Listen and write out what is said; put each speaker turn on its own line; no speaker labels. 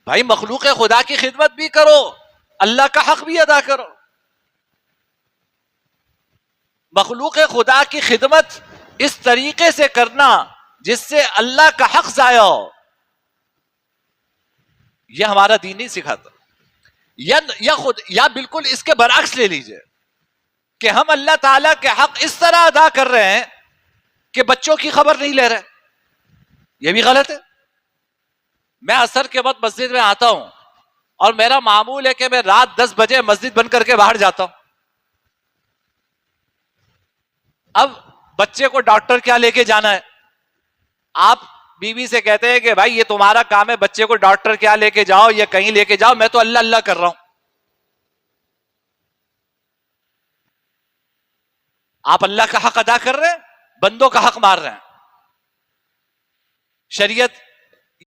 بھائی مخلوق خدا کی خدمت بھی کرو، اللہ کا حق بھی ادا کرو. مخلوق خدا کی خدمت اس طریقے سے کرنا جس سے اللہ کا حق ضائع ہو، یہ ہمارا دین نہیں سکھاتا. یا بالکل اس کے برعکس لے لیجئے کہ ہم اللہ تعالیٰ کے حق اس طرح ادا کر رہے ہیں کہ بچوں کی خبر نہیں لے رہے، یہ بھی غلط ہے. میں عصر کے وقت مسجد میں آتا ہوں اور میرا معمول ہے کہ میں رات 10 بجے مسجد بند کر کے باہر جاتا ہوں. اب بچے کو ڈاکٹر کیا لے کے جانا ہے، آپ بیوی سے کہتے ہیں کہ بھائی یہ تمہارا کام ہے، بچے کو ڈاکٹر کیا لے کے جاؤ یا کہیں لے کے جاؤ، میں تو اللہ اللہ کر رہا ہوں. آپ اللہ کا حق ادا کر رہے ہیں، بندوں کا حق مار رہے ہیں. شریعت